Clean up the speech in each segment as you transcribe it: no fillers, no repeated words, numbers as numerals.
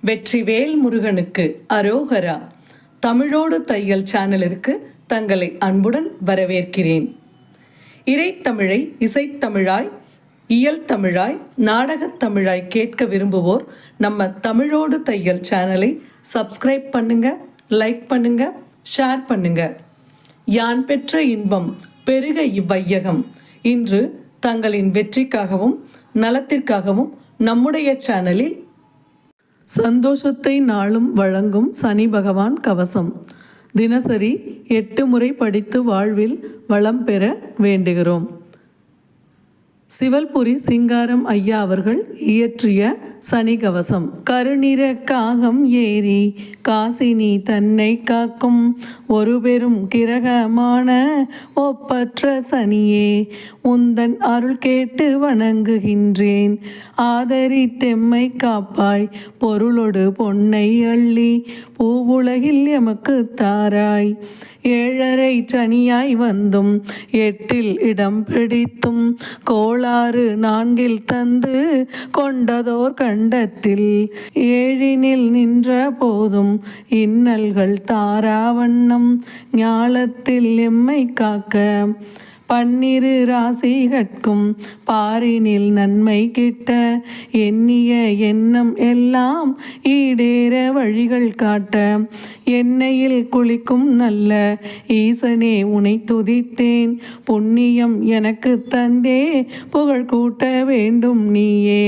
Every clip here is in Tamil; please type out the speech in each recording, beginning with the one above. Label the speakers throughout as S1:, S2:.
S1: வெற்றிவேல் முருகனுக்கு அரோகரா. தமிழோடு தையல் சேனலிற்கு தங்களை அன்புடன் வரவேற்கிறேன். இறைத்தமிழை இசைத்தமிழாய், இயல் தமிழாய், நாடகத் தமிழாய் கேட்க விரும்புவோர் நம்ம தமிழோடு தையல் சேனலை சப்ஸ்கிரைப் பண்ணுங்க, லைக் பண்ணுங்க, ஷேர் பண்ணுங்க. யான் பெற்ற இன்பம் பெருக இவ்வையகம். இன்று தங்களின் வெற்றிக்காகவும் நலத்திற்காகவும் நம்முடைய சேனலில் சந்தோஷத்தை நாளும் வழங்கும் சனி பகவான் கவசம் தினசரி 8 முறை படித்து வாழ்வில் வளம் பெற வேண்டுகிறோம். சிவல்புரி சிங்காரம் ஐயா அவர்கள் இயற்றிய சனி கவசம். கருநிற காகம் ஏறி காசினி தன்னை காக்கும் ஒரு பெரும் கிரகமான ஒப்பற்ற சனியே, உந்தன் அருள் கேட்டு வணங்குகின்றேன். ஆதரி தெம்மை காப்பாய், பொருளொடு பொன்னை அள்ளி பூவுலகில் எமக்கு தாராய். 7.5 சனியாய் வந்தும் 8இல் இடம் பிடித்தும் கோளாறு 4இல் தந்து கொண்டதோர் கண்டத்தில் 7னில் நின்ற போதும் இன்னல்கள் தாரா வண்ணம் ஞாலத்தில் எம்மை காக்க. 12 ராசிகட்கும் பாரினில் நன்மை கிட்ட எண்ணிய எண்ணம் எல்லாம் ஈடேற வழிகள் காட்ட. எண்ணெயில் குளிக்கும் நல்ல ஈசனே உனை துதித்தேன், புண்ணியம் எனக்கு தந்தே புகழ் கூட்ட வேண்டும் நீயே.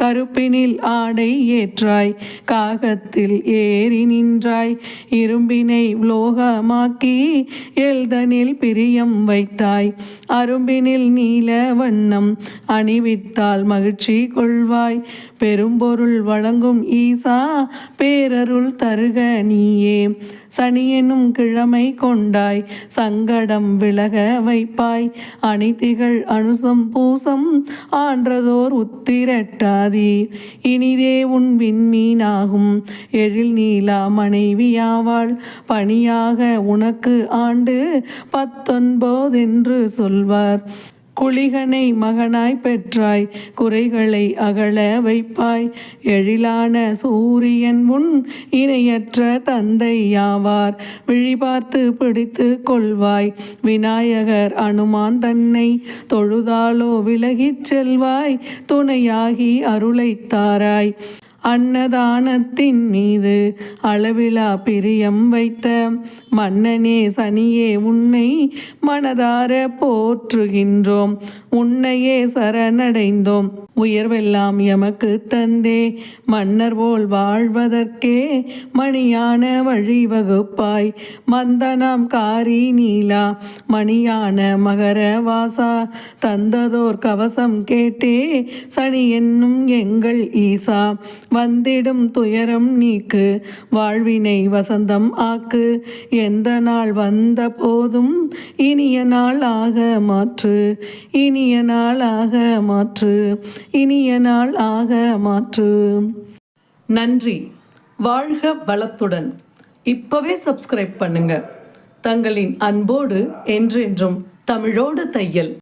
S1: கருப்பினில் ஆடை ஏற்றாய், காகத்தில் ஏறி நின்றாய், இரும்பினை உலோகமாக்கி எல்தனில் பிரியம் வைத்தாய். அரும்பினில் நீல வண்ணம் அணிவித்தால் மகிழ்ச்சி கொள்வாய். பெரும்பொருள் வழங்கும் ஈசா பேரருள் தருக நீயே. சனியெனும் கிழமை கொண்டாய், சங்கடம் விலக வைப்பாய். அணிதிகள் அனுசம் பூசம் ஆன்றதோர் உத்திரட்டாதி. இனிதே உன் விண்மீனாகும் எழில் நீலா மனைவியாவாள். பணியாக உனக்கு ஆண்டு 19 என்று சொல்வார். குளிகனை மகனாய் பெற்றாய், குறைகளை அகல வைப்பாய். எழிலான சூரியன் உன் இணையற்ற தந்தையாவார். விழி பார்த்து பிடித்து கொள்வாய். விநாயகர் அனுமான் தன்னை தொழுதாலோ விலகிச் செல்வாய். துணையாகி அருளைத் தாராய். அன்னதானத்தின் மீது அளவிலா பிரியம் வைத்த மன்னனே சனியே, உன்னை மனதார போற்றுகின்றோம். உன்னையே சரணடைந்தோம், உயர்வெல்லாம் எமக்கு தந்தே. மன்னர் போல் வாழ்வதற்கே மணியான வழிவகுப்பாய். மந்தனாம் காரி நீலா மணியான மகர வாசா, தந்ததோர் கவசம் கேட்டே சனி என்னும் எங்கள் ஈசா. வந்திடும் துயரம் நீக்கு, வாழ்வினை வசந்தம் ஆக்கு. எந்த நாள் வந்த போதும் இனிய நாள் ஆக மாற்று, இனிய நாள் ஆக மாற்று, இனிய நாள் ஆக மாற்று. நன்றி. வாழ்க வளத்துடன். இப்பவே சப்ஸ்கிரைப் பண்ணுங்க. தங்களின் அன்போடு என்றென்றும் தமிழோடு தையல்.